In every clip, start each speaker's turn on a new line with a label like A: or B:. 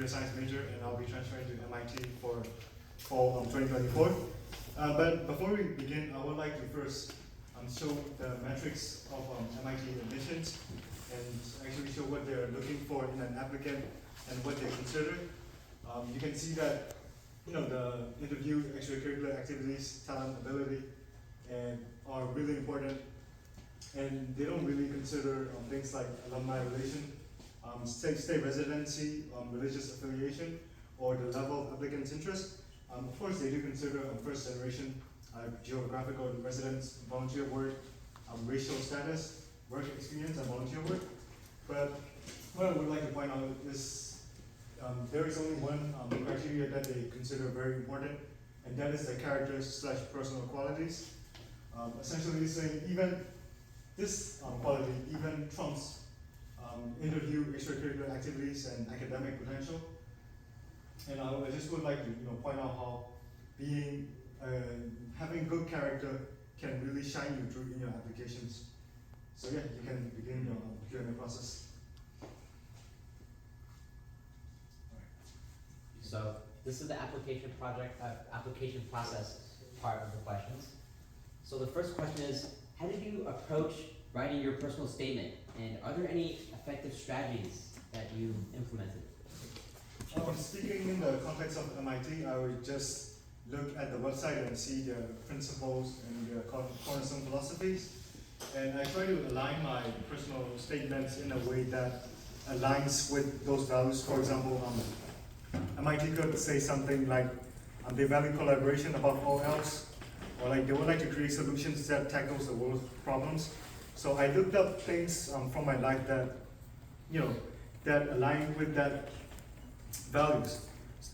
A: computer science major, and I'll be transferring to MIT for fall 2024. But before we begin, I would like to first show the metrics of MIT admissions and actually show what they're looking for in an applicant and what they consider. You can see that the interview, extracurricular activities, talent, ability, and are really important. And they don't really consider things like alumni relation, state residency, religious affiliation, or the level of applicant's interest. Of course, they do consider first generation, geographical residence, volunteer work, racial status, work experience, and volunteer work. But what I would like to point out is there is only one criteria that they consider very important, and that is the character/personal qualities. Essentially saying even this quality even trumps interview, extracurricular activities, and academic potential. And I just would like to point out how being having good character can really shine you through in your applications. So yeah, you can begin your Q&A process.
B: So this is the application process part of the questions. So the first question is, how did you approach writing your personal statement, and are there any effective strategies that you implemented?
A: Speaking in the context of MIT, I would just look at the website and see the principles and the cornerstone philosophies, and I try to align my personal statements in a way that aligns with those values. For example, MIT could say something like they value collaboration above all else, or like they would like to create solutions that tackles the world's problems. So I looked up things from my life that that align with that values,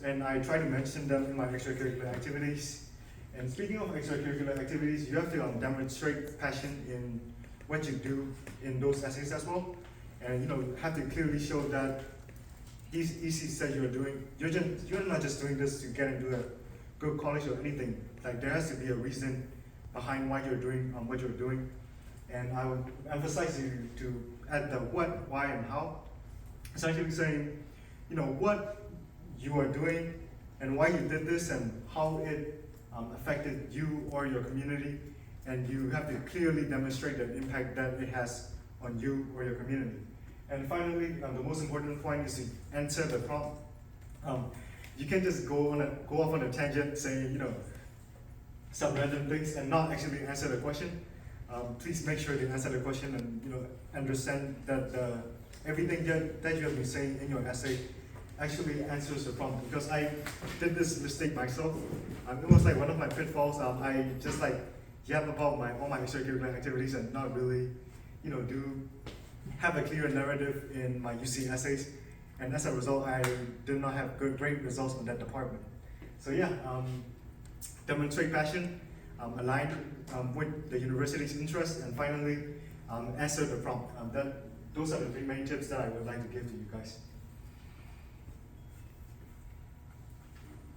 A: and I try to mention them in my extracurricular activities. And speaking of extracurricular activities, you have to demonstrate passion in what you do in those essays as well, and have to clearly show that these ECs that you're doing, you're not just doing this to get into a good college or anything. Like there has to be a reason behind why you're doing what you're doing, and I would emphasize you to add the what, why, and how. Essentially saying, what you are doing and why you did this and how it affected you or your community, and you have to clearly demonstrate the impact that it has on you or your community. And finally, the most important point is to answer the prompt. You can't just go off on a tangent saying some random things and not actually answer the question. Please make sure you answer the question and understand that everything that you have been saying in your essay actually answers the prompt. Because I did this mistake myself. It was like one of my pitfalls. I just yap about all my extracurricular activities and not really do have a clear narrative in my UC essays, and as a result, I did not have great results on that department. So yeah, demonstrate passion, align with the university's interests, and finally, answer the prompt. Those are the three main tips that I would like to give to you guys.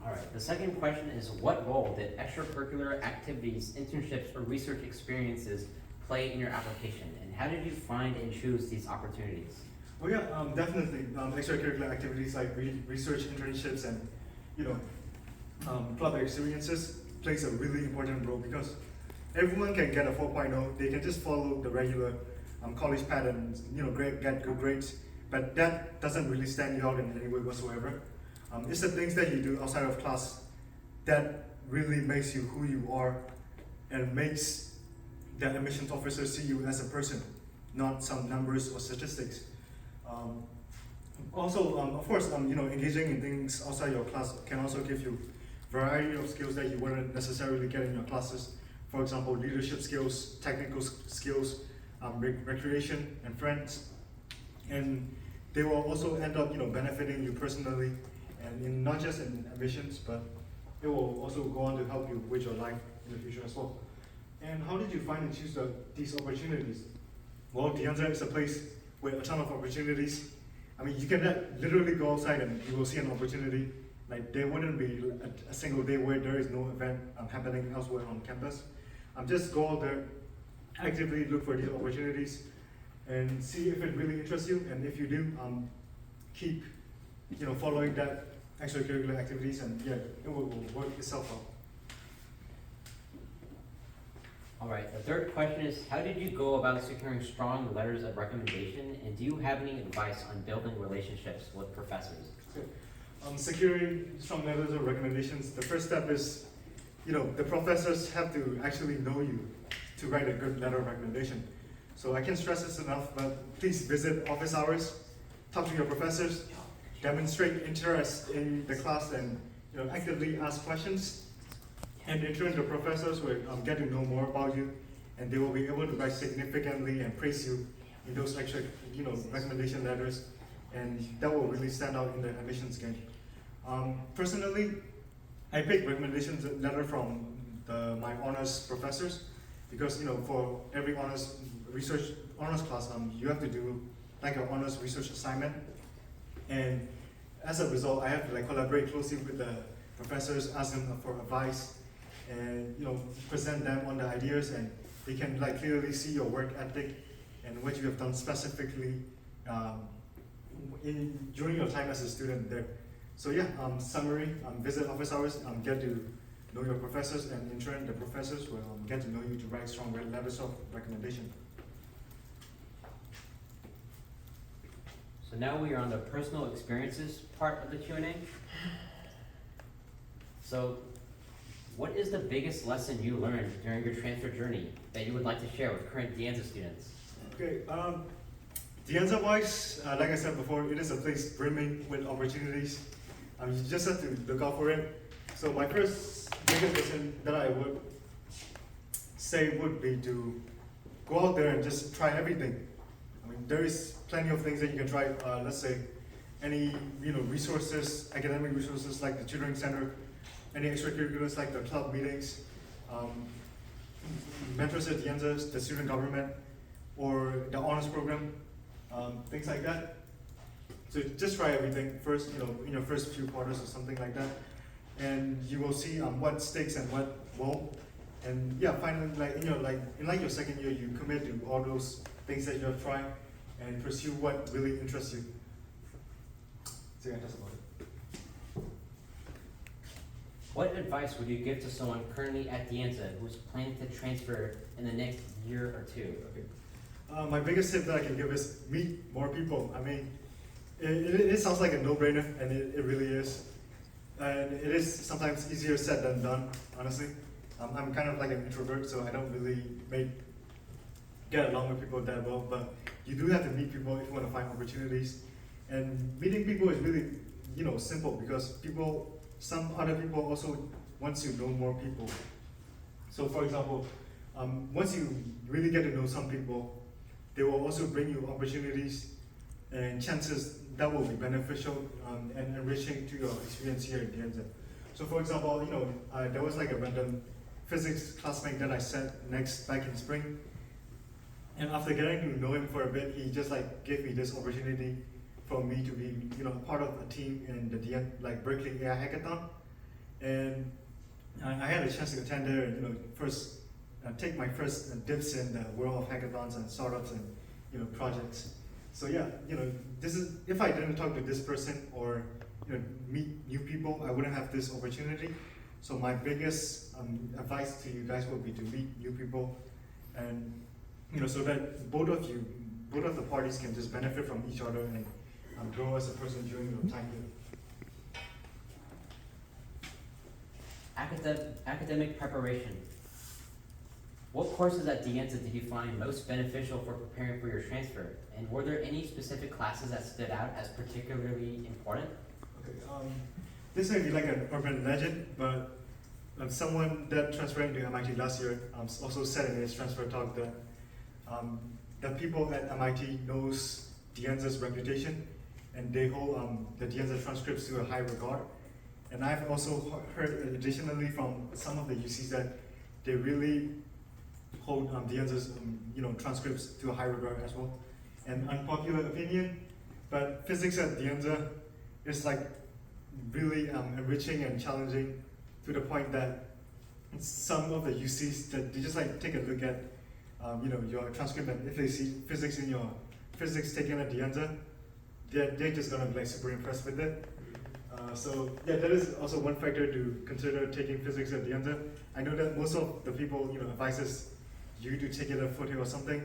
B: All right, the second question is, what role did extracurricular activities, internships, or research experiences play in your application, and how did you find and choose these opportunities?
A: Well, yeah, definitely. Extracurricular activities like research, internships, and club experiences plays a really important role, because everyone can get a 4.0. They can just follow the regular college patterns, get good grades, but that doesn't really stand you out in any way whatsoever. It's the things that you do outside of class that really makes you who you are and makes the admissions officer see you as a person, not some numbers or statistics. Also, of course, engaging in things outside your class can also give you variety of skills that you wouldn't necessarily get in your classes. For example, leadership skills, technical skills, recreation, and friends. And they will also end up, benefiting you personally, and not just in admissions, but it will also go on to help you with your life in the future as well. And how did you find and choose these opportunities? Well, De Anza is a place with a ton of opportunities. I mean, you can literally go outside and you will see an opportunity. Like there wouldn't be a single day where there is no event happening elsewhere on campus. Just go out there, actively look for these opportunities, and see if it really interests you. And if you do, keep following that extracurricular activities, and yeah, it will work itself out.
B: All right, the third question is, how did you go about securing strong letters of recommendation, and do you have any advice on building relationships with professors?
A: Securing strong letters of recommendations, the first step is, the professors have to actually know you to write a good letter of recommendation. So I can't stress this enough, but please visit office hours, talk to your professors, demonstrate interest in the class, and actively ask questions. And in turn, the professors will get to know more about you, and they will be able to write significantly and praise you in those extra, recommendation letters, and that will really stand out in the admissions game. Personally, I pick recommendations letter from my honors professors, because for every honors class, you have to do like an honors research assignment, and as a result, I have to collaborate closely with the professors, ask them for advice, and present them on the ideas, and they can clearly see your work ethic and what you have done specifically during your time as a student there. So yeah, summary, visit office hours, get to know your professors, and in turn the professors will get to know you to write strong letters of recommendation.
B: So now we are on the personal experiences part of the Q&A. So what is the biggest lesson you learned during your transfer journey that you would like to share with current De Anza students?
A: Okay, De Anza wise, like I said before, it is a place brimming with opportunities. You just have to look out for it. So my first biggest lesson that I would say would be to go out there and just try everything. I mean, there is plenty of things that you can try. Let's say any resources, academic resources like the tutoring center, any extracurriculars like the club meetings, mentors at De Anza, the student government, or the honors program, things like that. So just try everything first, in your first few quarters or something like that, and you will see what sticks and what won't. And yeah, finally, in your second year, you commit to all those things that you have tried and pursue what really interests you. So yeah, that's about it.
B: What advice would you give to someone currently at De Anza who's planning to transfer in the next year or two?
A: Okay. My biggest tip that I can give is meet more people. I mean, it sounds like a no-brainer, and it really is. And it is sometimes easier said than done, honestly. I'm kind of like an introvert, so I don't really get along with people that well, but you do have to meet people if you want to find opportunities. And meeting people is really, simple, because some other people also want to know more people. So for example, once you really get to know some people, they will also bring you opportunities and chances that will be beneficial and enriching to your experience here at De Anza. So for example, there was a random physics classmate that I sat next back in spring, and after getting to know him for a bit, he just gave me this opportunity for me to be part of a team in the Berkeley AI Hackathon, and I had a chance to attend there and first take my first dips in the world of hackathons and startups and projects. So yeah, this is, if I didn't talk to this person or meet new people, I wouldn't have this opportunity. So my biggest advice to you guys would be to meet new people, and so that both of the parties can just benefit from each other and grow as a person during your time here.
B: Academic preparation. What courses at De Anza did you find most beneficial for preparing for your transfer? And were there any specific classes that stood out as particularly important?
A: Okay, this may be like an urban legend, but someone that transferred into MIT last year also said in his transfer talk that the people at MIT knows De Anza's reputation, and they hold the De Anza transcripts to a high regard. And I've also heard additionally from some of the UCs that they really hold De Anza's transcripts to a high regard as well. An unpopular opinion, but physics at De Anza is really enriching and challenging, to the point that some of the UCs that they just take a look at your transcript, and if they see physics in your physics taken at De Anza, they're just gonna be like super impressed with it. So yeah, that is also one factor to consider taking physics at the Anza. I know that most of the people, advises you to take it at Foothill or something,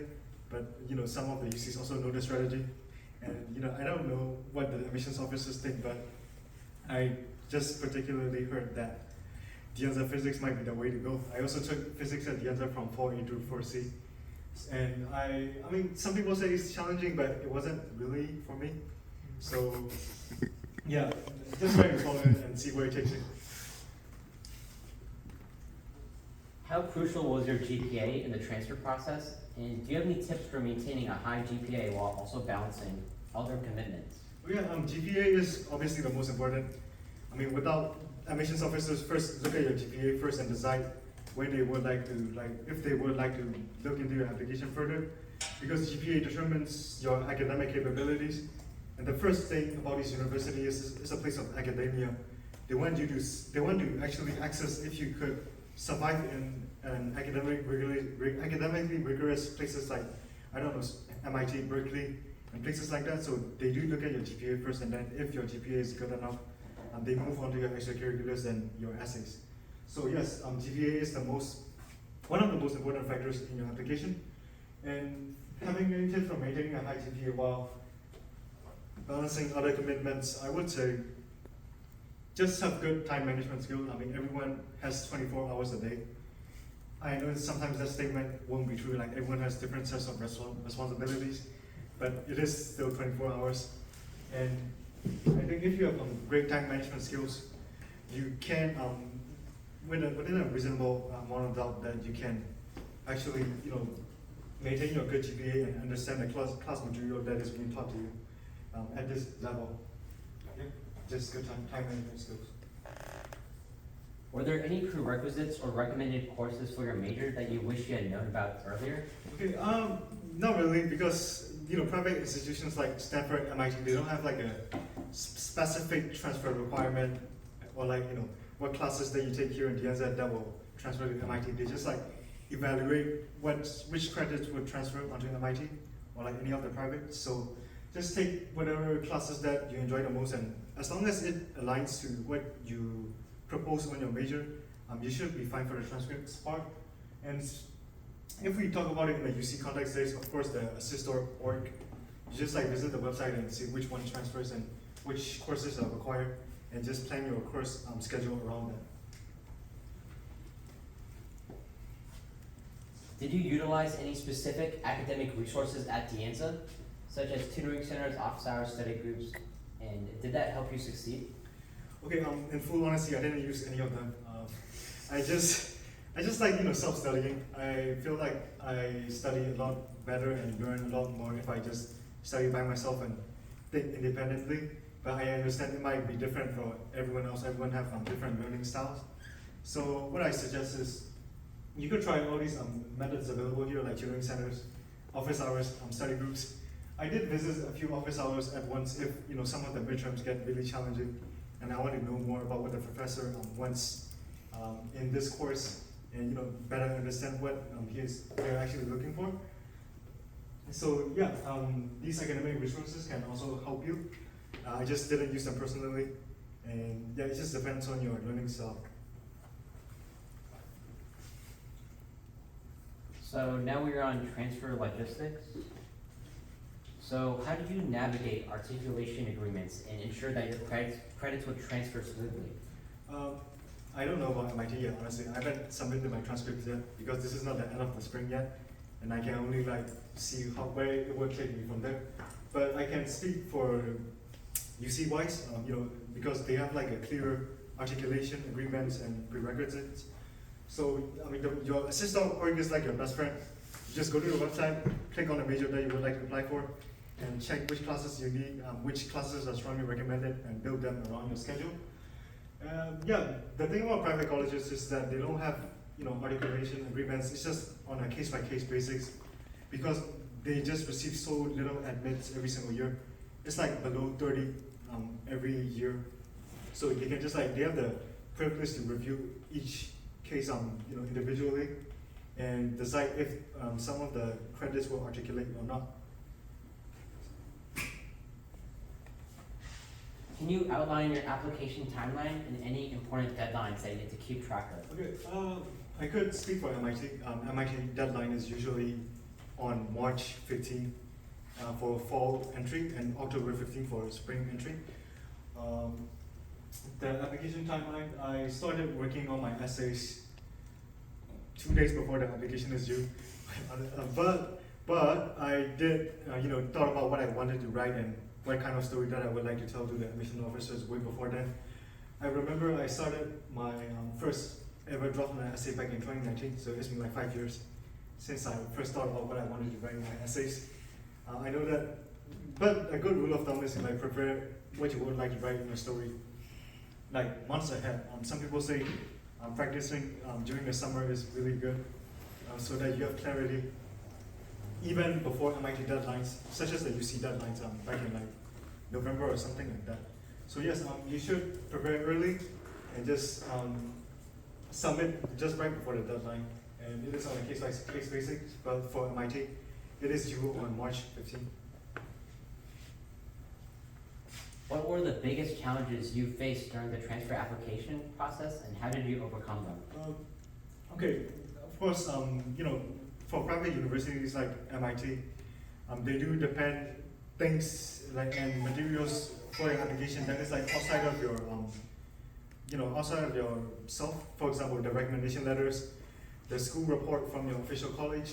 A: but some of the UCs also know the strategy. And I don't know what the admissions officers think, but I just particularly heard that the Anza physics might be the way to go. I also took physics at the Anza from 4A to 4C. And I mean, some people say it's challenging, but it wasn't really for me. So yeah, just try to follow it and see where it takes you.
B: How crucial was your GPA in the transfer process? And do you have any tips for maintaining a high GPA while also balancing other commitments?
A: Oh yeah, GPA is obviously the most important. I mean, without admissions officers first look at your GPA first and decide when they would like to, if they would like to look into your application further, because GPA determines your academic capabilities. And the first thing about this university is a place of academia. They want to actually access if you could survive in an academically rigorous places like, I don't know, MIT, Berkeley, and places like that. So they do look at your GPA first, and then if your GPA is good enough, they move on to your extracurriculars and your essays. So yes, GPA is one of the most important factors in your application. And having any tips for maintaining a high GPA while balancing other commitments, I would say just have good time management skills. I mean, everyone has 24 hours a day. I know sometimes that statement won't be true, like everyone has different sets of responsibilities, but it is still 24 hours. And I think if you have great time management skills, you can, within a reasonable amount of doubt, that you can actually, maintain your good GPA and understand the class material that is being taught to you at this level. Yeah, just good time management skills.
B: Were there any prerequisites or recommended courses for your major that you wish you had known about earlier?
A: Okay, not really, because private institutions like Stanford, MIT, they don't have like a specific transfer requirement, or what classes that you take here in DNZ that will transfer to MIT. They just evaluate which credits would transfer onto MIT or any of the private. So just take whatever classes that you enjoy the most, and as long as it aligns to what you propose on your major, you should be fine for the transcripts part. And if we talk about it in the UC context, there's of course the assist.org. You just visit the website and see which one transfers and which courses are required, and just plan your course schedule around that.
B: Did you utilize any specific academic resources at the Anza, such as tutoring centers, office hours, study groups, and did that help you succeed?
A: Okay, in full honesty, I didn't use any of them. I just like self-studying. I feel like I study a lot better and learn a lot more if I just study by myself and think independently. But I understand it might be different for everyone else. Everyone have different learning styles. So what I suggest is you could try all these methods available here, like tutoring centers, office hours, study groups. I did visit a few office hours at once if some of the midterms get really challenging, and I want to know more about what the professor wants in this course, and better understand what they're actually looking for. So yeah, these academic resources can also help you. I just didn't use them personally, and yeah, it just depends on your learning style.
B: So now we're on transfer logistics. So how did you navigate articulation agreements and ensure that your credits would transfer smoothly?
A: I don't know about MIT yet, honestly. I haven't submitted my transcripts yet because this is not the end of the spring yet, and I can only see where it would take me from there. But I can speak for UC wise, because they have a clear articulation agreements and prerequisites. So I mean, your assist.org is like your best friend. You just go to the website, click on the major that you would like to apply for, and check which classes you need, which classes are strongly recommended, and build them around your schedule. Yeah, the thing about private colleges is that they don't have articulation agreements. It's just on a case-by-case basis, because they just receive so little admits every single year. It's below 30 every year. So they can just they have the privilege to review each case individually and decide if some of the credits will articulate or not.
B: Can you outline your application timeline and any important deadlines that you need to keep track of?
A: Okay, I could speak for MIT. MIT deadline is usually on March 15 for fall entry and October 15 for spring entry. The application timeline, I started working on my essays 2 days before the application is due. But I did, thought about what I wanted to write and what kind of story that I would like to tell to the admission officers way before then. I remember I started my first ever draft on an essay back in 2019, so it's been like 5 years since I first thought about what I wanted to write in my essays. I know that, but a good rule of thumb is to like prepare what you would like to write in your story like months ahead. Some people say practicing during the summer is really good so that you have clarity even before MIT deadlines, such as the UC deadlines back in like November or something like that. So yes, you should prepare early and just submit just right before the deadline. And it is on a case-by-case basis, but for MIT, it is due on March 15.
B: What were the biggest challenges you faced during the transfer application process, and how did you overcome them?
A: Okay, of course, for private universities like MIT, they do depend things like and materials for your application that is like outside of your, outside of yourself. For example, the recommendation letters, the school report from your official college.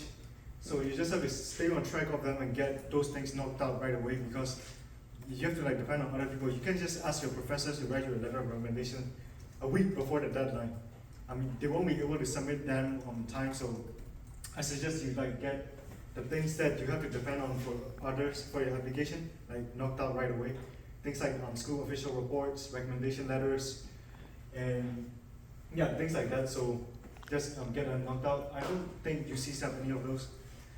A: So you just have to stay on track of them and get those things knocked out right away because you have to like depend on other people. You can't just ask your professors to write you a letter of recommendation a week before the deadline. They won't be able to submit them on time. So I suggest you like get the things that you have to depend on for others for your application, like knocked out right away. Things like school official reports, recommendation letters, and yeah, things like that. So just get them knocked out. I don't think UCs have any of those,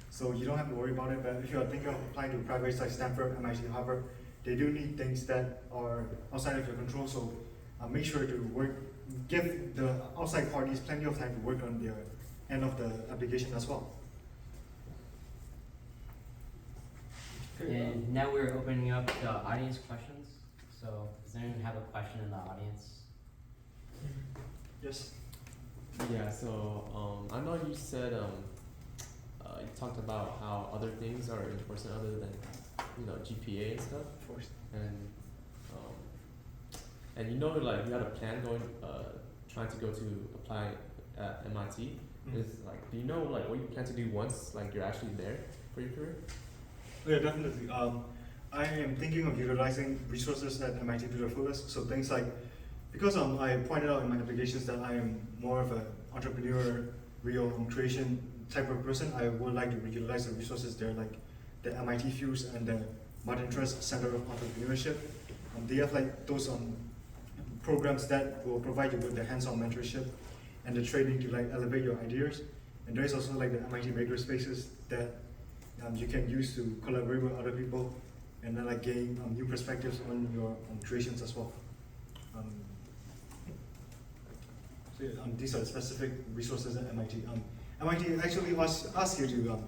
A: so you don't have to worry about it. But if you are thinking of applying to privates like Stanford, MIT, Harvard, they do need things that are outside of your control. So make sure to give the outside parties plenty of time to work on their end of the application as well.
B: And now we're opening up the audience questions. So does anyone have a question in the audience?
A: Yes.
C: Yeah, so I know you said you talked about how other things are important other than GPA and stuff.
A: Of course.
C: And like you had a plan going trying to go to apply at MIT.
A: Mm-hmm.
C: Is like, do you know like what you plan to do once like you're actually there for your career?
A: Yeah, definitely. I am thinking of utilizing resources at MIT to the fullest. So things like, because I pointed out in my applications that I am more of an entrepreneur, real creation type of person, I would like to utilize the resources there, like the MIT Fuse and the Martin Trust Center of Entrepreneurship. They have like those programs that will provide you with the hands-on mentorship and the training to like elevate your ideas. And there is also like the MIT maker spaces that you can use to collaborate with other people and then like gain new perspectives on your creations as well. So yeah, these are specific resources at MIT. MIT actually asks you to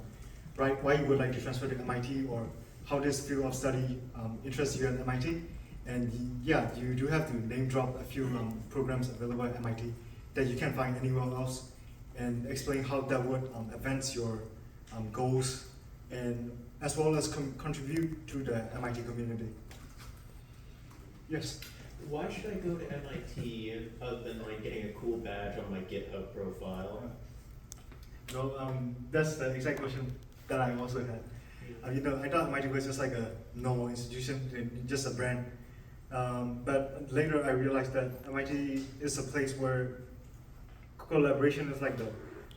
A: write why you would like to transfer to MIT or how this field of study interests you at MIT. And yeah, you do have to name drop a few programs available at MIT that you can't find anywhere else and explain how that would advance your goals and as well as contribute to the MIT community. Yes?
D: Why should I go to MIT other than like getting a cool badge on my GitHub profile?
A: No, that's the exact question that I also had. I thought MIT was just like a normal institution, just a brand. But later I realized that MIT is a place where collaboration is like the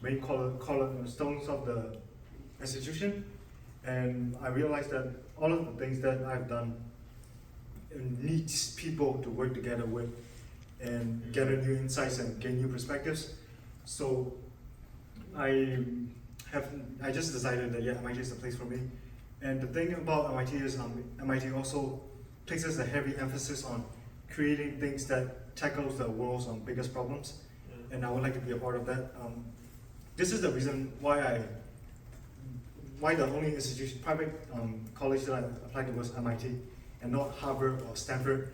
A: main cornerstones of the institution. And I realized that all of the things that I've done needs people to work together with and gather new insights and gain new perspectives. So I just decided that yeah, MIT is the place for me. And the thing about MIT is MIT also places a heavy emphasis on creating things that tackles the world's biggest problems. And I would like to be a part of that. This is the reason why the only institution, private college that I applied to was MIT and not Harvard or Stanford.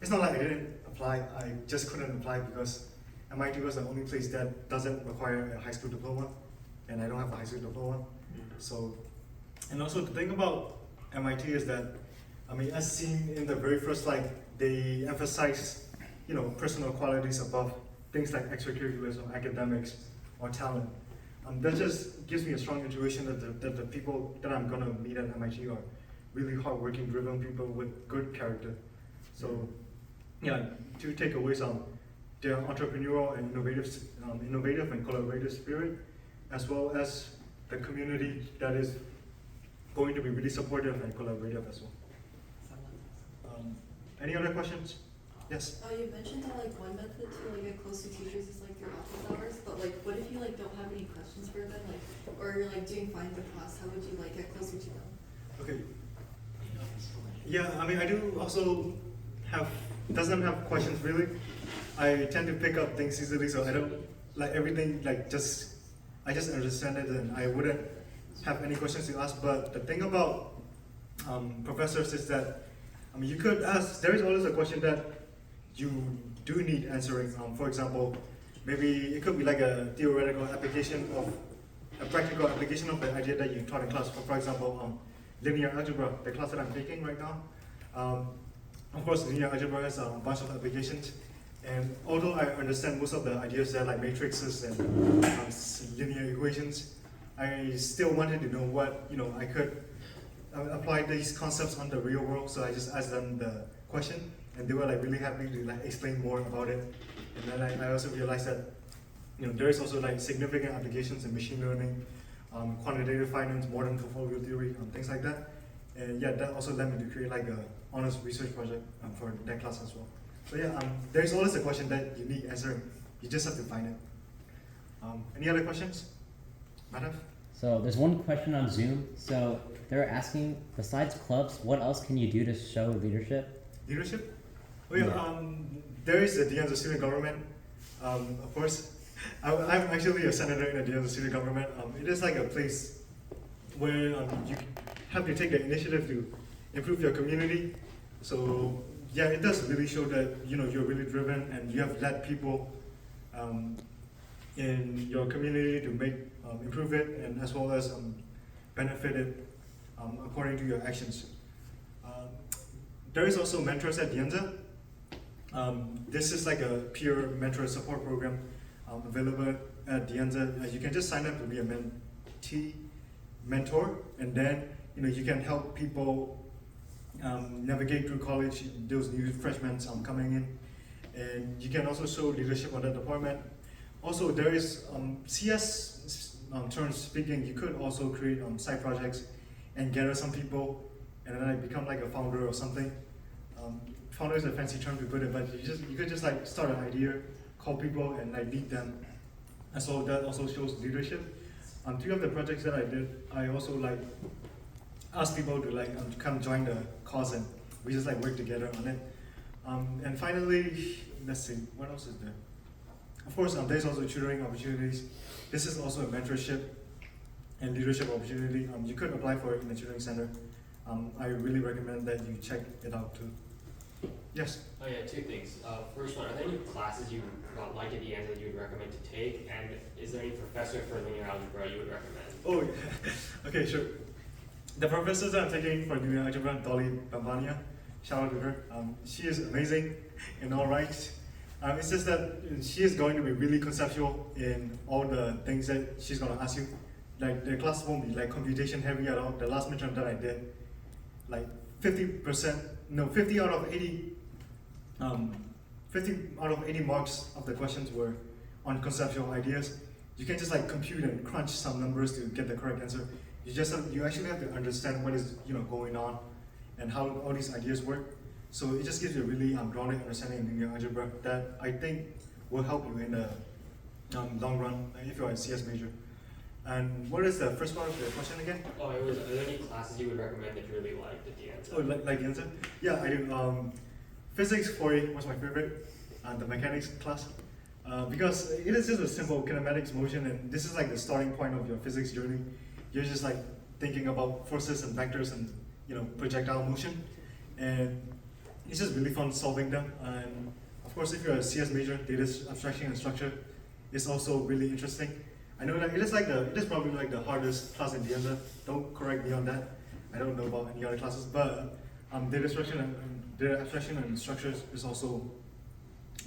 A: it's not like I didn't apply, I just couldn't apply because MIT was the only place that doesn't require a high school diploma, and I don't have a high school diploma. So, and also the thing about MIT is that, I mean, as seen in the very first slide, they emphasize, personal qualities above things like extracurriculars or academics or talent. That just gives me a strong intuition that the people that I'm gonna meet at MIT are really hardworking, driven people with good character. So, yeah, two takeaways: their entrepreneurial and innovative and collaborative spirit, as well as the community that is going to be really supportive and collaborative as well. Any other questions? Yes.
E: You mentioned that one method to get close to teachers is through office hours, but what if you don't have any questions for them, or you're doing fine in the class? How would you get closer to them?
A: Okay. Yeah, I mean, I do also doesn't have questions really. I tend to pick up things easily, so I don't everything I just understand it, and I wouldn't have any questions to ask. But the thing about professors is that, I mean, you could ask, there is always a question that you do need answering. For example, maybe it could be a theoretical application of, a practical application of the idea that you taught in class. For example, linear algebra, the class that I'm taking right now. Of course, linear algebra has a bunch of applications. And although I understand most of the ideas there, like matrices and linear equations, I still wanted to know what, I could apply these concepts on the real world. So I just asked them the question, and they were really happy to explain more about it. And then I also realized that, there is also significant applications in machine learning, quantitative finance, modern portfolio theory, things like that. And yeah, that also led me to create a honors research project for that class as well. So yeah, there's always a question that you need answering. You just have to find it. Any other questions? Madhav?
B: So there's one question on Zoom. So they're asking, besides clubs, what else can you do to show leadership?
A: Leadership? Oh yeah, there is the Anza student government. Of course, I'm actually a senator in the Anza student government. It is a place where you have to take the initiative to improve your community. So yeah, it does really show that you're really driven and you have led people in your community to improve it, and as well as benefit it according to your actions. There is also mentors at Anza. This is a peer mentor support program available at Anza. You can just sign up to be a mentor, and then you can help people navigate through college, those new freshmen coming in, and you can also show leadership on that department. Also, there is CS terms speaking. You could also create side projects and gather some people, and then become a founder or something. Founder is a fancy term to put it, but you could just start an idea, call people, and lead them. And so that also shows leadership. Three of the projects that I did, I also ask people to come join the cause, and we just work together on it. And finally, let's see, what else is there? Of course, there's also tutoring opportunities. This is also a mentorship and leadership opportunity. You could apply for it in the tutoring center. I really recommend that you check it out too. Yes?
F: Oh yeah, two things. First one, are there any classes you like at the end that you would recommend to take? And is there any professor for linear algebra you would recommend? Oh,
A: yeah. Okay, sure. The professors that I'm taking for linear algebra, Dolly Bambania, shout out to her. She is amazing in all rights. It's just that she is going to be really conceptual in all the things that she's going to ask you. The class won't be computation heavy at all. The last midterm that I did, 50 out of 80, 50 out of 80 marks of the questions were on conceptual ideas. You can just compute and crunch some numbers to get the correct answer. You actually have to understand what is going on and how all these ideas work. So it just gives you a really grounded understanding in linear algebra that I think will help you in the long run if you're a CS major. And what is the first part of the question again?
F: Oh, it was, are there any classes you would recommend that you really liked at the end?
A: Oh, like the answer? Yeah, I do. Physics 4A was my favorite, the mechanics class. Because it is just a simple kinematics motion, and this is the starting point of your physics journey. You're just thinking about forces and vectors and projectile motion. And it's just really fun solving them. And of course, if you're a CS major, data abstraction and structure is also really interesting. I know that it is probably like the hardest class in DASG. Don't correct me on that. I don't know about any other classes, but data abstraction and structures is also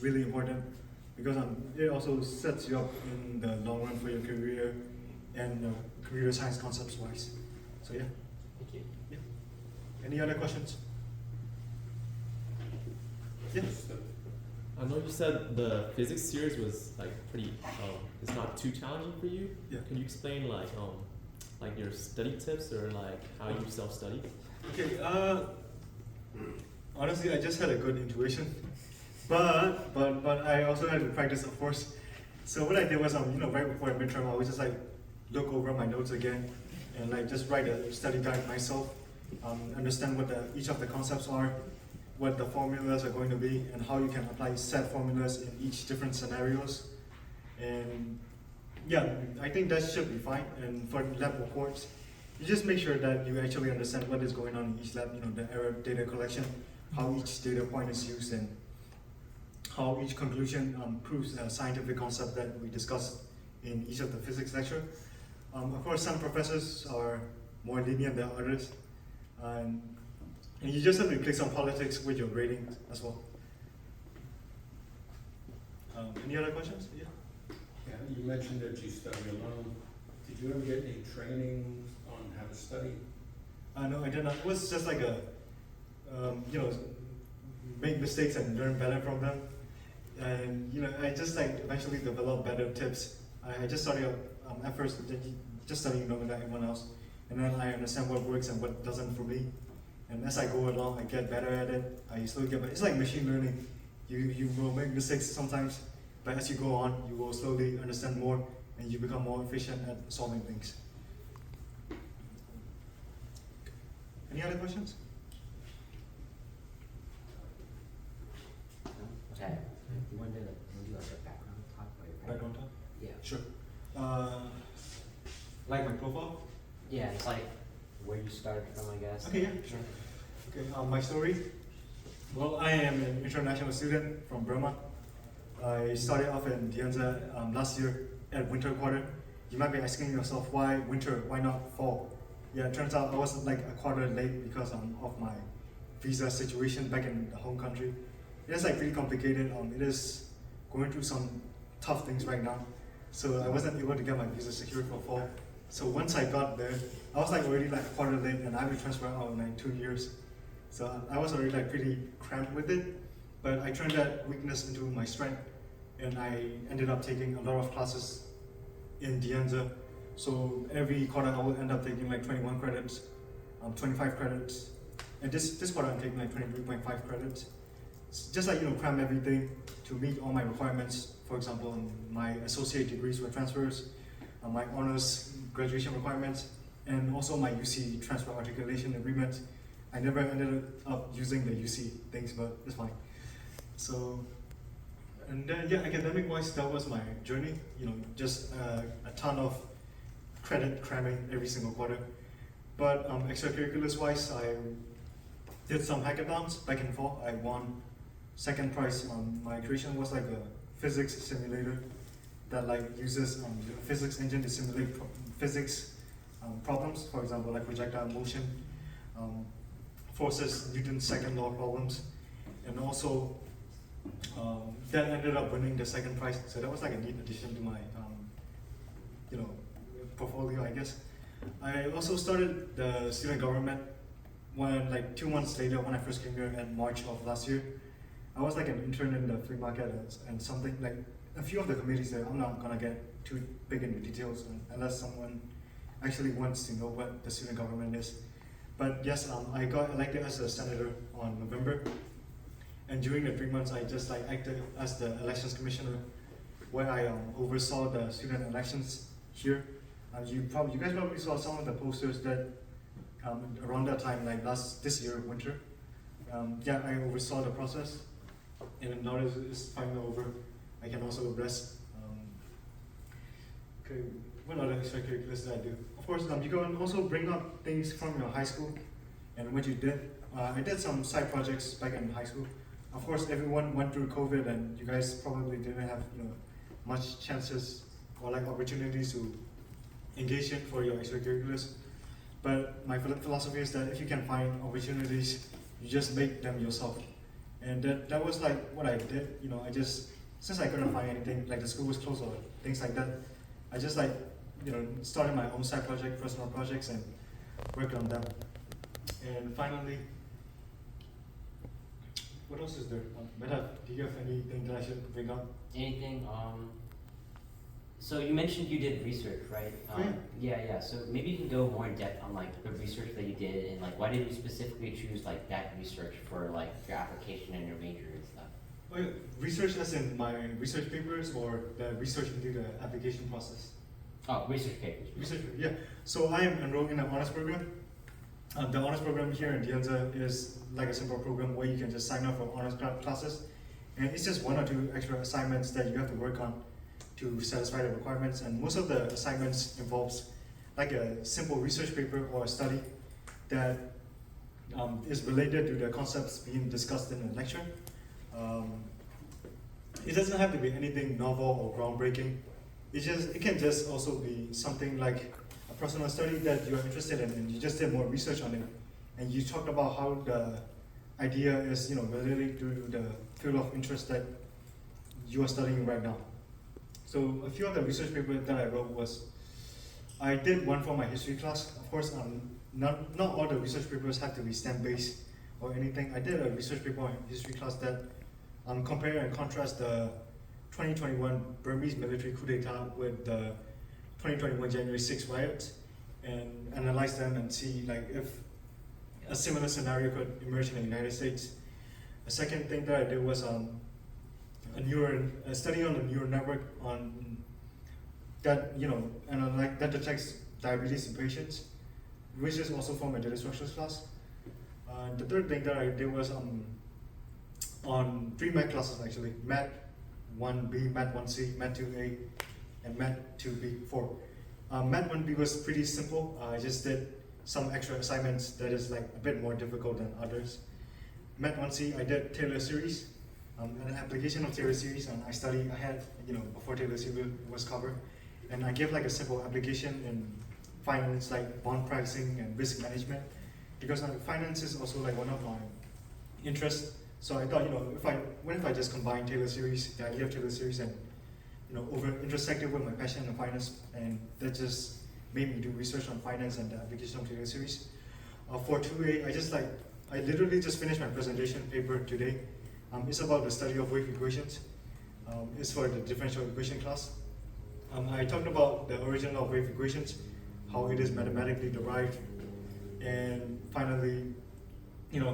A: really important because it also sets you up in the long run for your career and computer science concepts wise. So yeah.
F: Thank you.
A: Yeah. Any other questions? Yeah.
C: I know you said the physics series was like pretty, it's not too challenging for you.
A: Yeah.
C: Can you explain like your study tips or like how you self-study?
A: Okay. Honestly, I just had a good intuition, but I also had to practice, of course. So what I did was, right before a midterm, I would just like look over my notes again and like just write a study guide myself, understand what each of the concepts are, what the formulas are going to be, and how you can apply set formulas in each different scenarios. And yeah, I think that should be fine. And for lab reports, you just make sure that you actually understand what is going on in each lab, the error data collection, how each data point is used, and how each conclusion proves a scientific concept that we discussed in each of the physics lecture. Of course, some professors are more lenient than others. And you just have to click some politics with your grading as well. Any other questions? Yeah.
G: Yeah, you mentioned that you study alone. Did you ever get any training on how to study?
A: No, I did not. It was just like make mistakes and learn better from them. And I just like eventually developed better tips. I just started at first just studying like everyone else, and then I understand what works and what doesn't for me. And as I go along, I get better at it. I slowly get better. It's like machine learning. You will make mistakes sometimes, but as you go on, you will slowly understand more, and you become more efficient at solving things. Any other questions?
B: No? Okay. You want to do like a background talk about your
A: Background talk?
B: Yeah.
A: Sure. Like my profile?
B: Yeah, it's like where you started from, I guess.
A: Okay, yeah, sure. Okay, my story. Well, I am an international student from Burma. I started off in DASG last year at winter quarter. You might be asking yourself, why winter? Why not fall? Yeah, it turns out I was like a quarter late because of my visa situation back in the home country. It is like really complicated. It is going through some tough things right now. So I wasn't able to get my visa secured for fall. So once I got there, I was like already like a quarter late, and I would transfer out in like 2 years. So I was already like pretty cramped with it, but I turned that weakness into my strength, and I ended up taking a lot of classes in DASG. So every quarter I will end up taking like 21 credits, 25 credits, and this quarter I'm taking like 23.5 credits. It's just like cram everything to meet all my requirements. For example, my associate degrees were transfers, my honors graduation requirements, and also my UC transfer articulation agreement. I never ended up using the UC things, but it's fine. So, and then yeah, academic wise, that was my journey. Just a ton of credit cramming every single quarter. But extracurriculars wise, I did some hackathons back and forth. I won second prize. My creation was like a physics simulator that like uses a physics engine to simulate physics problems. For example, like projectile motion, forces, Newton's second law problems, and also that ended up winning the second prize. So that was like a neat addition to my portfolio, I guess. I also started the student government when like 2 months later when I first came here in March of last year. I was like an intern in the free market and something like a few of the committees there. I'm not gonna get too big into details unless someone actually wants to know what the student government is. But yes, I got elected as a senator on November, and during the 3 months I just like acted as the elections commissioner, where I oversaw the student elections here. You guys probably saw some of the posters that around that time, like this year winter. Yeah, I oversaw the process, and now it's finally over. I can also rest. Okay, what other extracurriculars did I do? Of course, you can also bring up things from your high school and what you did. I did some side projects back in high school. Of course, everyone went through COVID, and you guys probably didn't have much chances or like opportunities to engage in for your extracurriculars. But my philosophy is that if you can find opportunities, you just make them yourself. And that was like what I did. I just, since I couldn't find anything, like the school was closed or things like that, I just like started my own side project, personal projects, and worked on them. And finally, what else is there? Meta, do you have anything that I should bring up?
B: Anything, so you mentioned you did research, right? Yeah, so maybe you can go more in depth on like the research that you did, and like why did you specifically choose like that research for like your application and your major and stuff?
A: Oh, yeah. Research as in my research papers or the research into the application process?
B: Oh, research papers.
A: Research, yeah. So I am enrolled in an honors program. The honors program here in Anza is like a simple program where you can just sign up for honors classes, and it's just 1 or 2 extra assignments that you have to work on to satisfy the requirements. And most of the assignments involves like a simple research paper or a study that is related to the concepts being discussed in the lecture. It doesn't have to be anything novel or groundbreaking. It can just also be something like a personal study that you're interested in, and you just did more research on it, and you talked about how the idea is related to the field of interest that you are studying right now. So a few of the research papers that I wrote was, I did one for my history class. Of course, not all the research papers have to be STEM-based or anything. I did a research paper in history class that compare and contrast the 2021 Burmese military coup d'etat with the 2021 January 6 riots, and analyze them and see like if a similar scenario could emerge in the United States. The second thing that I did was a study on the neural network on that that detects diabetes in patients, which is also from my data structures class. The third thing that I did was on 3 math classes actually: Math 1B, Math 1C, Math 2A, and Math 2B4. Math 1B was pretty simple. I just did some extra assignments that is like a bit more difficult than others. Math 1C, I did Taylor series, an application of Taylor series, and I studied ahead, before Taylor series was covered. And I gave like a simple application in finance, like bond pricing and risk management, because finance is also like one of my interests. So I thought, what if I just combine Taylor series, the idea of Taylor series, and intersected with my passion in finance, and that just made me do research on finance and the application of Taylor series. For 2A, I literally just finished my presentation paper today. It's about the study of wave equations. It's for the differential equation class. I talked about the origin of wave equations, how it is mathematically derived, and finally,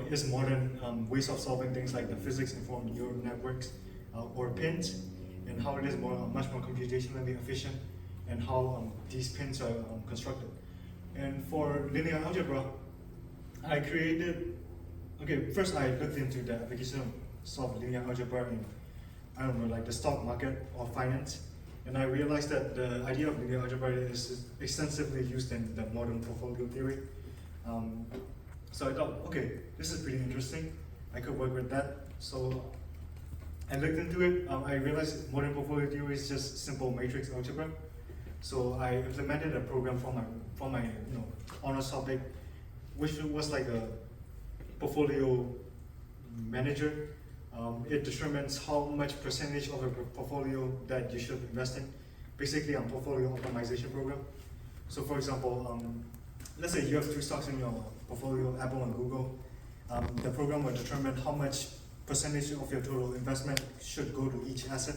A: is modern ways of solving things like the physics-informed neural networks or pins, and how it is much more computationally efficient, and how these pins are constructed. And for linear algebra, I created. First I looked into the application of linear algebra in like the stock market or finance, and I realized that the idea of linear algebra is extensively used in the modern portfolio theory. So I thought, this is pretty interesting. I could work with that. So I looked into it. I realized modern portfolio theory is just simple matrix algebra. So I implemented a program for my honors topic, which was like a portfolio manager. It determines how much percentage of a portfolio that you should invest in, basically a portfolio optimization program. So for example, let's say you have 2 stocks in your portfolio, Apple and Google. The program will determine how much percentage of your total investment should go to each asset.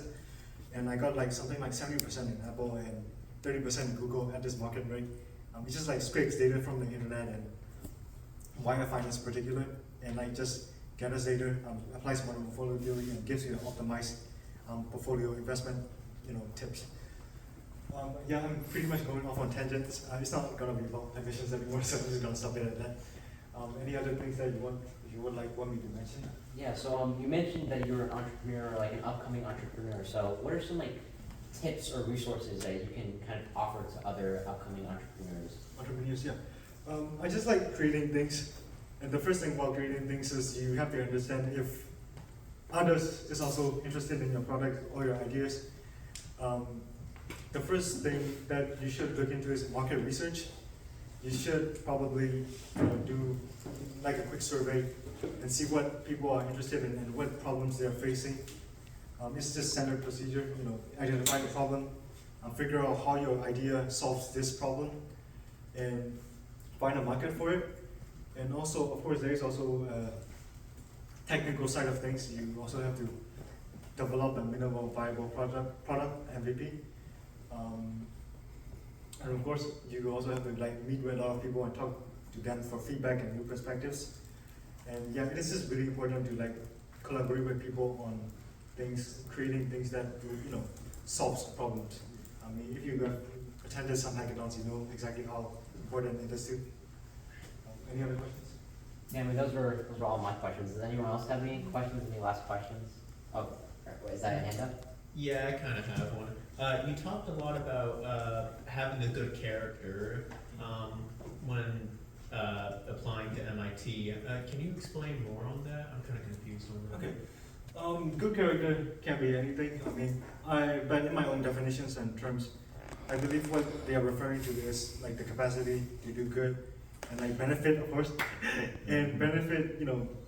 A: And I got like something like 70% in Apple and 30% in Google at this market rate. It just like scrapes data from the internet and wire finance in particular, and like just gathers data, applies modern portfolio theory, and gives you an optimized portfolio investment, tips. I'm pretty much going off on tangents. It's not gonna be about admissions anymore, so I'm just gonna stop it at that. Any other things that you would want me to mention?
B: Yeah, so you mentioned that you're an entrepreneur, like an upcoming entrepreneur. So what are some like tips or resources that you can kind of offer to other upcoming entrepreneurs?
A: Entrepreneurs, yeah. I just like creating things And the first thing while creating things is you have to understand if others is also interested in your product or your ideas. The first thing that you should look into is market research. You should probably do like a quick survey and see what people are interested in and what problems they are facing. It's just standard procedure, identify the problem, figure out how your idea solves this problem, and find a market for it. And also, of course, there is also a technical side of things. You also have to develop a minimal viable product MVP. And of course, you also have to meet with a lot of people and talk to them for feedback and new perspectives. And yeah, it is just really important to collaborate with people on things, creating things that solves problems. I mean, if you have attended some hackathons, you know exactly how important it is to. Any other questions?
B: Yeah, I mean, those were all my questions. Does anyone else have any questions? Any last questions? Oh, is that a hand up?
D: Yeah, I kind of have one. You talked a lot about having a good character when applying to MIT. Can you explain more on that? I'm kind of confused on that.
A: Okay. Good character can be anything. I mean, but in my own definitions and terms, I believe what they are referring to is the capacity to do good and benefit, of course, and benefit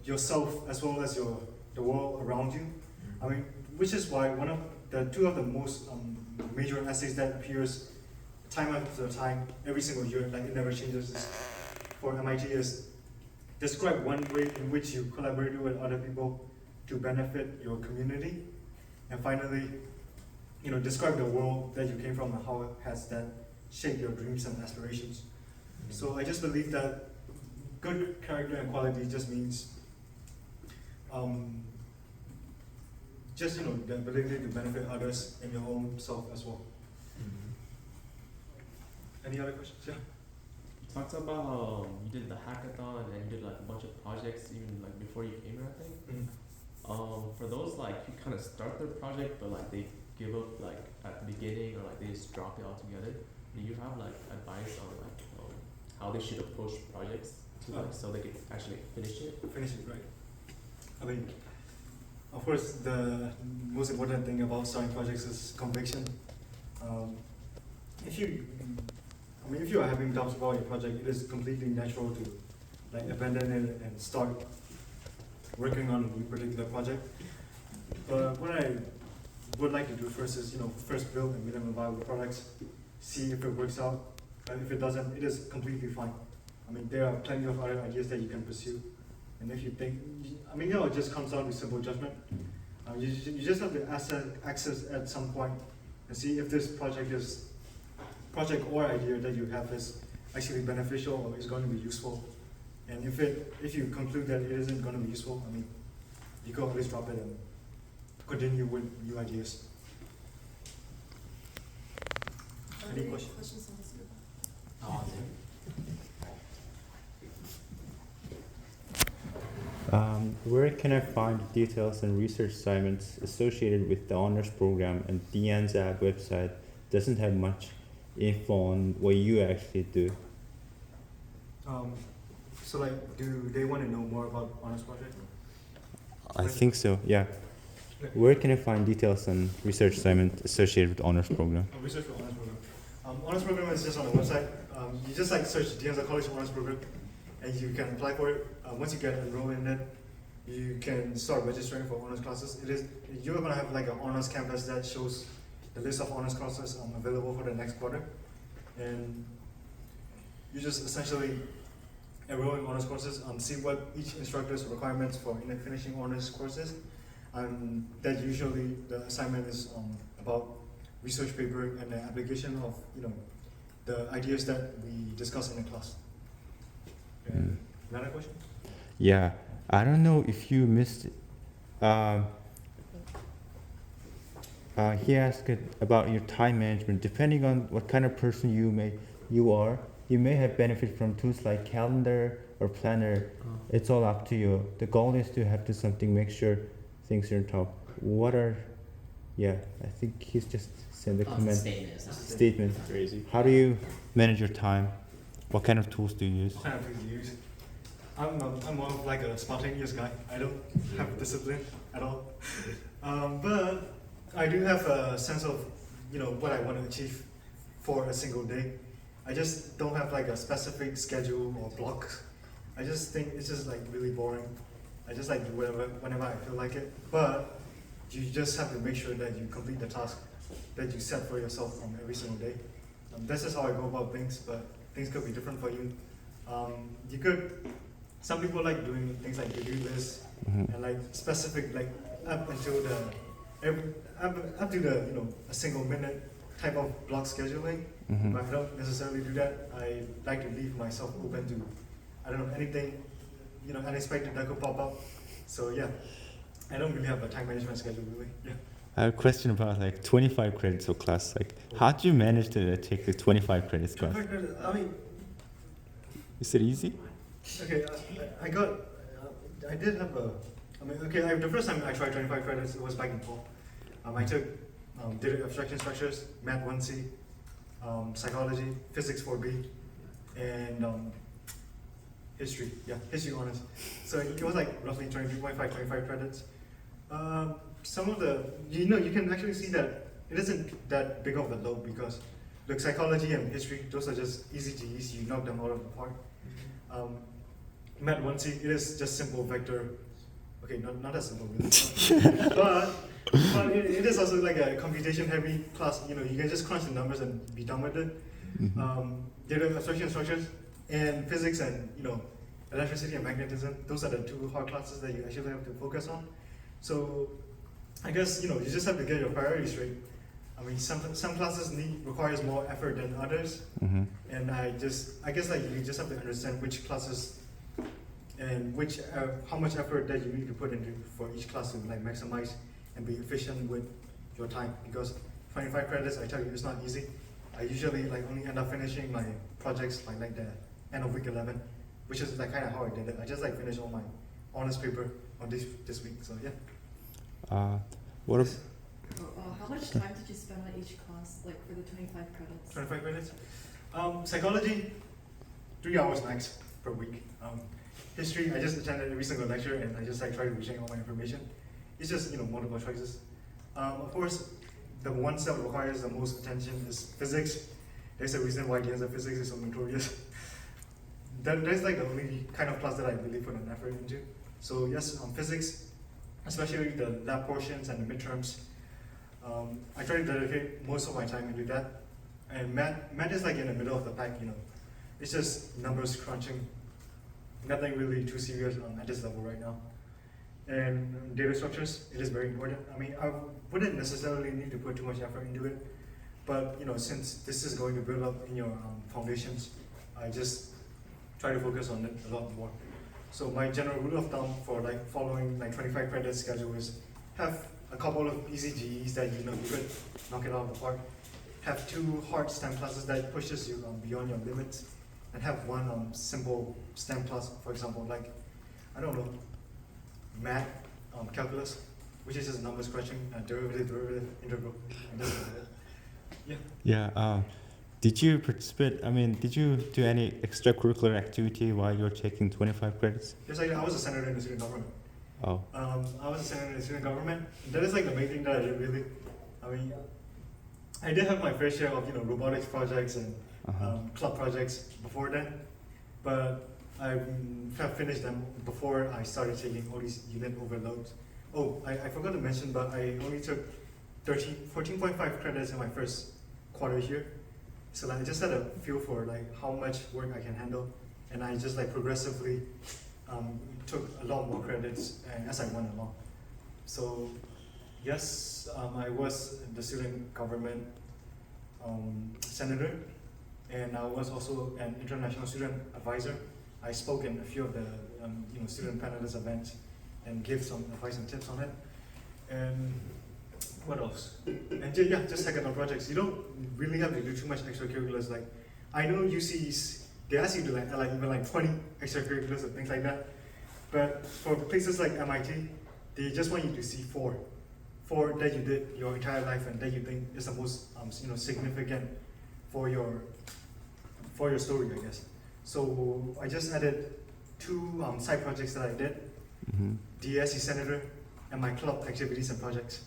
A: yourself as well as the world around you. I mean, which is why two of the most major essays that appears time after time, every single year, it never changes, for MIT is describe one way in which you collaborate with other people to benefit your community, and finally, describe the world that you came from and how has that shaped your dreams and aspirations. So I just believe that good character and quality just means the ability to benefit others and your own self as well. Any other questions? Yeah.
C: You talked about how you did the hackathon and you did a bunch of projects even before you came here, I think. For those you kind of start their project but they give up at the beginning or they just drop it altogether. Do you have advice on how they should approach projects to so they can actually finish it?
A: Finish it, right. I mean, of course, the most important thing about starting projects is conviction. If you are having doubts about your project, it is completely natural to abandon it and start working on a particular project. But what I would like to do first is, first build a minimum viable products, see if it works out. And if it doesn't, it is completely fine. I mean, there are plenty of other ideas that you can pursue. And if you think, it just comes down to simple judgment. You just have to access at some point and see if this project or idea that you have is actually beneficial or is going to be useful. And if you conclude that it isn't going to be useful, you can always drop it and continue with new ideas. Any questions?
E: Questions on this group?
H: Where can I find details and research assignments associated with the honors program? And the Anza website doesn't have much info on what you actually do.
A: So do they want to know more about honors project?
H: I think so, yeah. Where can I find details and research assignment associated with the honors program?
A: Research for honors program. Honors program is just on the website. You just search the Anza College honors program, and you can apply for it. Once you get enrolled in it, you can start registering for honors classes. You're gonna have an honors campus that shows the list of honors classes available for the next quarter, and you just essentially enroll in honors courses, see what each instructor's requirements for finishing honors courses, and that usually the assignment is about research paper and the application of the ideas that we discuss in the class. Another question?
H: Yeah, I don't know if you missed it. He asked about your time management. Depending on what kind of person you are, you may have benefit from tools like calendar or planner. It's all up to you. The goal is to have to something, make sure things are on top. I think he's just sent a comment. Statement.
D: Crazy.
H: How do you manage your time? What kind of tools do you use?
A: What kind of tools do you use? I'm more of like a spontaneous guy. I don't have discipline at all. But I do have a sense of, what I want to achieve for a single day. I just don't have like a specific schedule or blocks. I just think it's just like really boring. I just like do whenever I feel like it. But you just have to make sure that you complete the task that you set for yourself every single day. This is how I go about things, but things could be different for you. Some people like doing things like to-do lists and like specific, like up to the a single minute type of block scheduling. But I don't necessarily do that. I like to leave myself open to, anything, unexpected that could pop up. So yeah, I don't really have a time management schedule really. Yeah.
H: I have a question about like 25 credits of class. Like, how do you manage to take the 25 credits class?
A: I mean,
H: Is it easy?
A: okay, the first time I tried 25 credits, it was back in fall. I took data abstraction structures, Math 1C, psychology, physics 4B, and history. Yeah, history honors. So it was like roughly 25 credits. Some of the, you can actually see that it isn't that big of a load because look, psychology and history, those are just easy to use. You knock them out of the park. Math 1C, it is just simple vector. Okay, not as simple really, but it is also like a computation heavy class. You can just crunch the numbers and be done with it. Data abstraction structures and physics and electricity and magnetism. Those are the two hard classes that you actually have to focus on. So I guess you just have to get your priorities straight. I mean, some classes requires more effort than others, and I guess like you just have to understand which classes and how much effort that you need to put into for each class to like maximize and be efficient with your time. Because 25 credits, I tell you, it's not easy. I usually like only end up finishing my projects by like the end of week 11, which is like kind of how I did it. I just like finished all my honors paper on this week. So yeah.
E: How much time did you spend on each class, like for the 25 credits?
A: 25 credits. Psychology, 3 hours max per week. History, I just attended every single lecture and I just like try to retain all my information. It's just multiple choices. Of course, the ones that requires the most attention is physics. There's a reason why the Anza physics is so notorious. That's like the only kind of class that I really put an effort into. So yes, physics, especially the lab portions and the midterms. I try to dedicate most of my time into that. And math is like in the middle of the pack, It's just numbers crunching. Nothing really too serious at this level right now. And data structures, it is very important. I mean, I wouldn't necessarily need to put too much effort into it, but since this is going to build up in your foundations, I just try to focus on it a lot more. So my general rule of thumb for like following like 25 credit schedule is have a couple of easy GEs that you could knock it out of the park. Have 2 hard STEM classes that pushes you beyond your limits, and have one simple STEM class, for example, like math, calculus, which is just numbers crunching, derivative, integral, and this is it. Yeah.
H: Yeah. Did you participate? I mean, did you do any extracurricular activity while you were taking 25 credits?
A: Yes, I was a senator in the student government.
H: Oh.
A: I was a senator in the student government. That is like the main thing that I did really. I mean, I did have my fair share of robotics projects and club projects before then, but I have finished them before I started taking all these unit overloads. Oh, I forgot to mention, but I only took 14.5 credits in my first quarter here. So I just had a feel for like how much work I can handle, and I just like progressively took a lot more credits as I went along. So yes, I was the student government senator, and I was also an international student advisor. I spoke in a few of the student panelist events and gave some advice and tips on it. And what else? And just hackathon projects. You don't really have to do too much extracurriculars. Like, I know UCs, they ask you to like even like 20 extracurriculars and things like that. But for places like MIT, they just want you to see 4 that you did your entire life and that you think is the most significant for your story, I guess. So I just added two side projects that I did,
H: Mm-hmm.
A: DASG Senator, and my club activities and projects.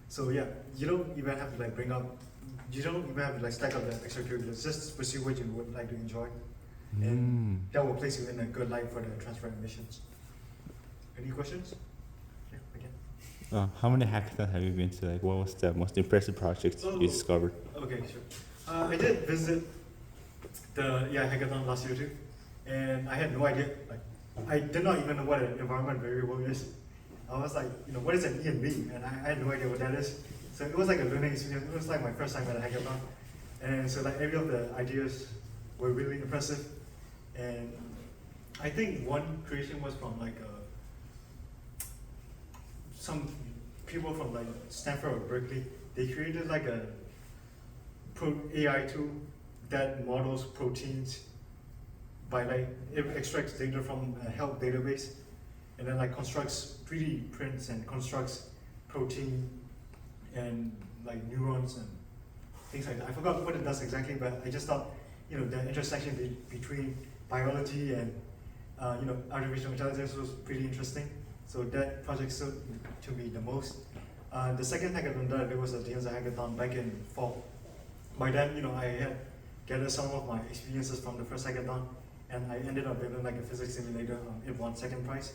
A: So yeah, you don't even have to like you don't even have to like stack up the extracurriculars. Just pursue what you would like to enjoy, and that will place you in a good light for the transfer admissions. Any questions? Yeah, again.
H: How many hackathons have you been to? Like, what was the most impressive project
A: Oh.
H: you discovered?
A: Okay, sure. I did visit the hackathon last year too, and I had no idea. Like, I did not even know what an environment variable is. I was like, what is an ENV? And I had no idea what that is. So it was like a learning experience. It was like my first time at a hackathon, and so like every of the ideas were really impressive. And I think one creation was from like some people from like Stanford or Berkeley. They created like a AI tool that models proteins by like, it extracts data from a health database and then like constructs 3D prints and constructs protein and like neurons and things like that. I forgot what it does exactly, but I just thought, the intersection between biology and artificial intelligence was pretty interesting. So that project stood to me the most. The second hackathon that I did was the Anza hackathon back in fall. By then, I had gathered some of my experiences from the first hackathon, and I ended up building like a physics simulator. It won second prize.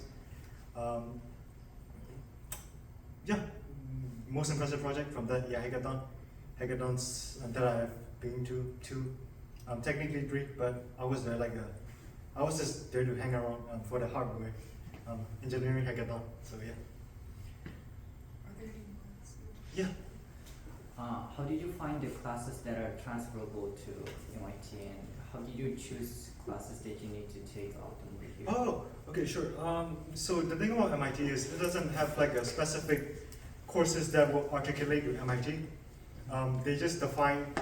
A: Most impressive project from that hackathons that I have been to two, technically three, but I was there I was just there to hang around for the hardware engineering hackathon. So yeah.
E: Are there any ones?
A: Yeah.
I: How did you find the classes that are transferable to MIT, and how did you choose classes that you need to take ultimately here?
A: Oh, okay, sure. So the thing about MIT is it doesn't have like a specific courses that will articulate to MIT. They just define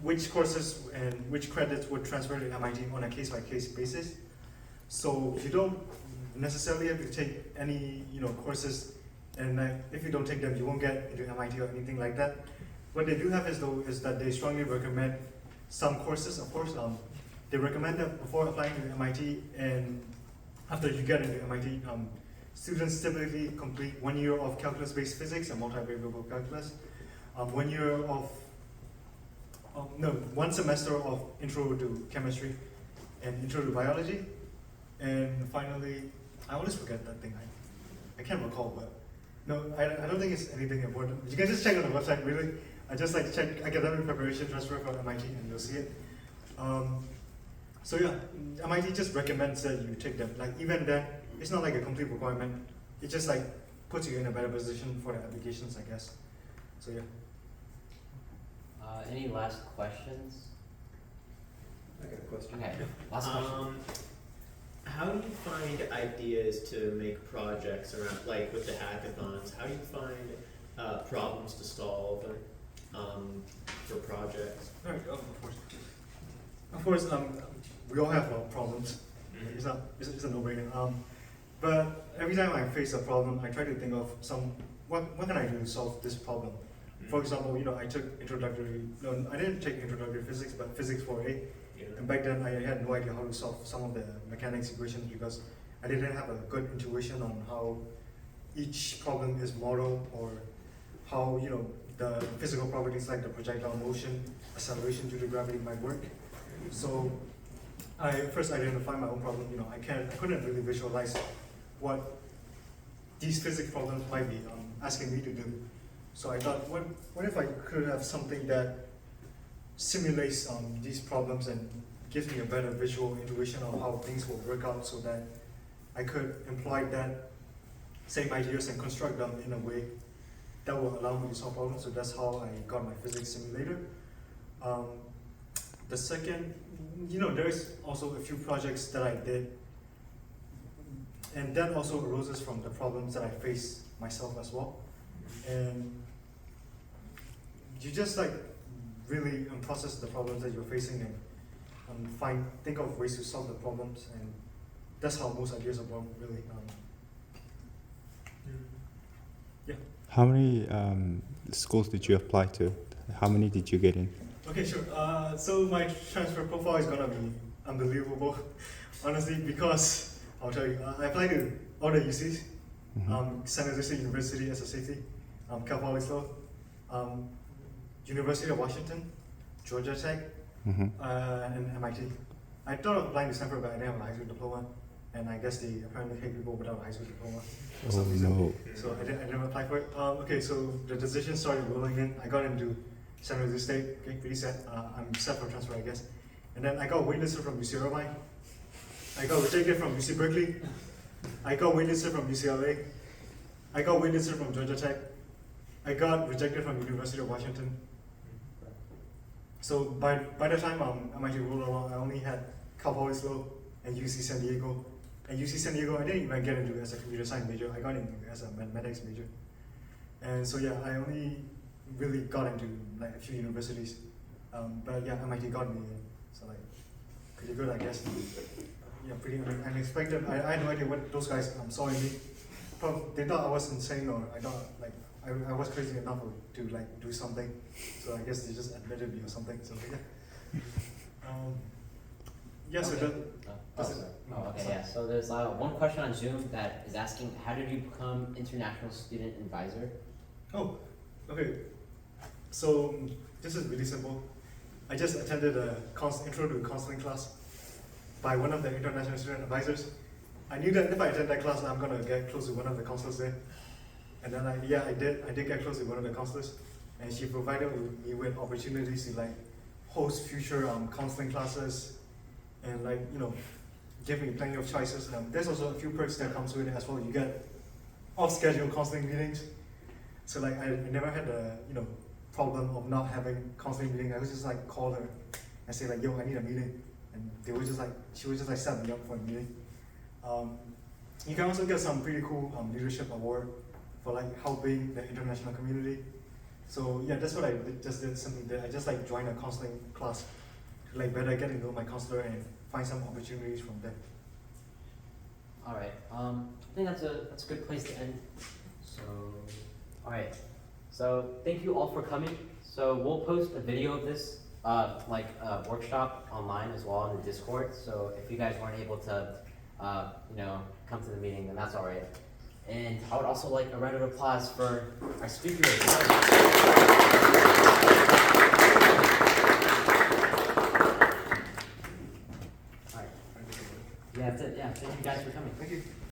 A: which courses and which credits would transfer to MIT on a case-by-case basis. So you don't necessarily have to take any courses, and if you don't take them, you won't get into MIT or anything like that. What they do have is that they strongly recommend some courses. Of course, they recommend that before applying to MIT, and after you get into MIT, students typically complete 1 year of calculus-based physics and multivariable calculus, 1 year of 1 semester of intro to chemistry and intro to biology, and finally, I always forget that thing. I can't recall, but no, I don't think it's anything important. You can just check on the website, really. I just like check academic preparation transfer from MIT and you'll see it. So yeah, MIT just recommends that you take them. Like even then, it's not like a complete requirement. It just like puts you in a better position for the applications, I guess. So yeah.
B: Any last questions?
D: I got a question.
B: Okay, last question.
D: How do you find ideas to make projects around, like with the hackathons? How do you find problems to solve for projects?
A: All right, of course. Of course, we all have problems. It's a no-brainer. But every time I face a problem, I try to think of what can I do to solve this problem? For example, I took I didn't take introductory physics, but physics 4A. And back then, I had no idea how to solve some of the mechanics equations because I didn't have a good intuition on how each problem is modeled or how, the physical properties like the projectile motion, acceleration due to gravity might work. So I first identified my own problem. I couldn't really visualize what these physics problems might be asking me to do. So I thought, what if I could have something that simulates these problems and gives me a better visual intuition of how things will work out so that I could employ that same ideas and construct them in a way that will allow me to solve problems. So that's how I got my physics simulator. The second, there's also a few projects that I did, and that also arose from the problems that I face myself as well. And you just like really process the problems that you're facing and think of ways to solve the problems, and that's how most ideas are born, really. Yeah.
H: How many schools did you apply to? How many did you get in?
A: Okay, sure. So my transfer profile is gonna be unbelievable, honestly, because I'll tell you. I applied to all the UCs,
H: Mhm.
A: San Jose State University as a safety, Cal Poly Sloan, University of Washington, Georgia Tech,
H: Mhm.
A: and MIT. I thought of applying to Stanford, but I didn't have a high school diploma, and I guess they apparently hate people without a high school diploma for
H: Oh
A: some reason.
H: no.
A: So I didn't apply for it. Okay, so the decision started rolling in. I got into San Jose State. Okay, pretty set. I'm set for transfer, I guess. And then I got waitlisted from UC Irvine. I got rejected from UC Berkeley. I got waitlisted from UCLA. I got waitlisted from Georgia Tech. I got rejected from University of Washington. So by the time MIT rolled around, I only had Cal Poly Sloan and UC San Diego. And UC San Diego, I didn't even get into it as a computer science major. I got into it as a mathematics major. And so yeah, I only really got into like a few universities. But yeah, MIT got me in. So like, pretty good, I guess. Yeah, pretty unexpected. I had no idea what those guys saw in me. Probably they thought I was insane, or I thought like I was crazy enough to like do something. So I guess they just admitted me or something. So yeah. Yeah. So
B: Okay.
A: that.
B: Oh, sorry. Oh, okay, yeah. So there's one question on Zoom that is asking, how did you become international student advisor?
A: Oh, okay. So this is really simple. I just attended a intro to counseling class by one of the international student advisors. I knew that if I attend that class, I'm gonna get close to one of the counselors there. And then I did get close to one of the counselors, and she provided me with opportunities to like host future counseling classes, and like give me plenty of choices. There's also a few perks that comes with it as well. You get off-schedule counseling meetings. So like I never had the problem of not having counseling meeting. I would just like call her and say like, yo, I need a meeting, and she would just like set me up for a meeting. You can also get some pretty cool leadership award for like helping the international community. So yeah, that's what I just did. Something that I just like joined a counseling class to like better get to know my counselor and find some opportunities from there.
B: All right. I think that's a good place to end. So, all right. So thank you all for coming. So we'll post a video of this workshop online as well on the Discord. So if you guys weren't able to come to the meeting, then that's all right. And I would also like a round of applause for our speakers. All right. Yeah, that's it. Yeah, thank you guys for coming.
A: Thank you.